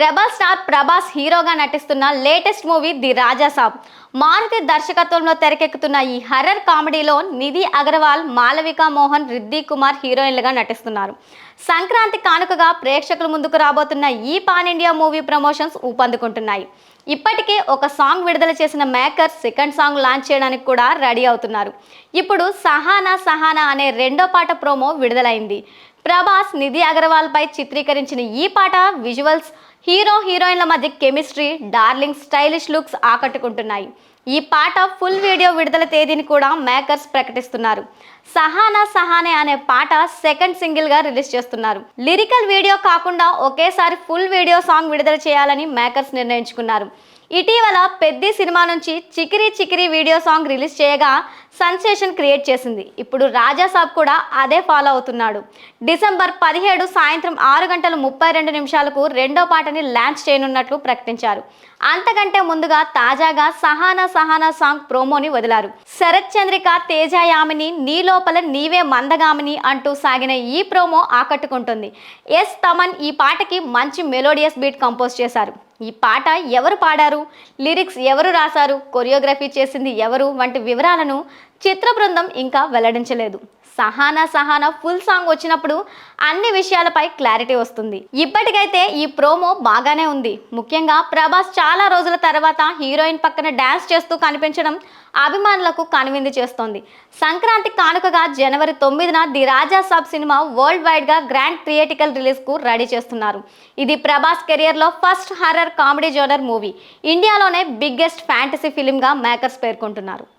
Rebel star Prabhas హీరోగా నటిస్తున్న latest movie the Raja సాబ్. మారుతి దర్శకత్వంలో తెరకెక్కుతున్న ఈ హర్రర్ కామెడీలో నిధి అగర్వాల్, మాలవిక మోహన్, రిద్ది కుమార్ హీరోయిన్లుగా నటిస్తున్నారు. సంక్రాంతి కానుకగా ప్రేక్షకుల ముందుకు రాబోతున్న ఈ పాన్ ఇండియా మూవీ ప్రమోషన్స్ ఊపందుకుంటున్నాయి. ఇప్పటికే ఒక సాంగ్ విడుదల చేసిన మేకర్స్ సెకండ్ సాంగ్ లాంచ్ చేయడానికి కూడా రెడీ అవుతున్నారు. ఇప్పుడు సహానా సహానా అనే రెండో పాట ప్రోమో విడుదలైంది. ప్రభాస్, నిధి అగర్వాల్ పై చిత్రీకరించిన ఈ పాట విజువల్స్, హీరో హీరోయిన్ల మధ్య కెమిస్ట్రీ, డార్లింగ్ స్టైలిష్ లుక్స్ ఆకట్టుకుంటున్నాయి. ఈ పాట ఫుల్ వీడియో విడుదల తేదీని కూడా మేకర్స్ ప్రకటిస్తున్నారు. సహానా సహానే అనే పాట సెకండ్ సింగిల్ గా రిలీజ్ చేస్తున్నారు. లిరికల్ వీడియో కాకుండా ఒకేసారి ఫుల్ వీడియో సాంగ్ విడుదల చేయాలని మేకర్స్ నిర్ణయించుకున్నారు. ఇటీవల పెద్ది సినిమా నుంచి Chikiri Chikiri video song release చేయగా సెన్సేషన్ క్రియేట్ చేసింది. ఇప్పుడు రాజా సాబ్ కూడా అదే ఫాలో అవుతున్నాడు. డిసెంబర్ 17 సాయంత్రం 6:32 రెండో పాటని లాంచ్ చేయనున్నట్లు ప్రకటించారు. అంతకంటే ముందుగా తాజాగా సహానా సహానా సాంగ్ ప్రోమోని వదిలారు. శరత్ చంద్రిక, తేజ యామిని, నీ లోపల నీవే మందగామిని అంటూ సాగిన ఈ ప్రోమో ఆకట్టుకుంటుంది. తమన్ ఈ పాటకి మంచి మెలోడియస్ బీట్ కంపోజ్ చేశారు. ఈ పాట ఎవరు పాడారు, లిరిక్స్ ఎవరు రాశారు, కొరియోగ్రఫీ చేసింది ఎవరు వంటి వివరాలను చిత్ర బృందం ఇంకా వెల్లడించలేదు. సహానా సహానా ఫుల్ సాంగ్ వచ్చినప్పుడు అన్ని విషయాలపై క్లారిటీ వస్తుంది. ఇప్పటికైతే ఈ ప్రోమో బాగానే ఉంది. ముఖ్యంగా ప్రభాస్ చాలా రోజుల తర్వాత హీరోయిన్ పక్కన డాన్స్ చేస్తూ కనిపించడం అభిమానులకు కనువిందు చేస్తోంది. సంక్రాంతి కానుకగా జనవరి 9న the Raja Saab cinema world wide గా గ్రాండ్ థియేటికల్ రిలీజ్ కు రెడీ చేస్తున్నారు. ఇది ప్రభాస్ కెరియర్ లో first horror comedy genre movie. ఇండియాలోనే బిగ్గెస్ట్ ఫ్యాంటసీ ఫిలిం గా మేకర్స్ పేర్కొంటున్నారు.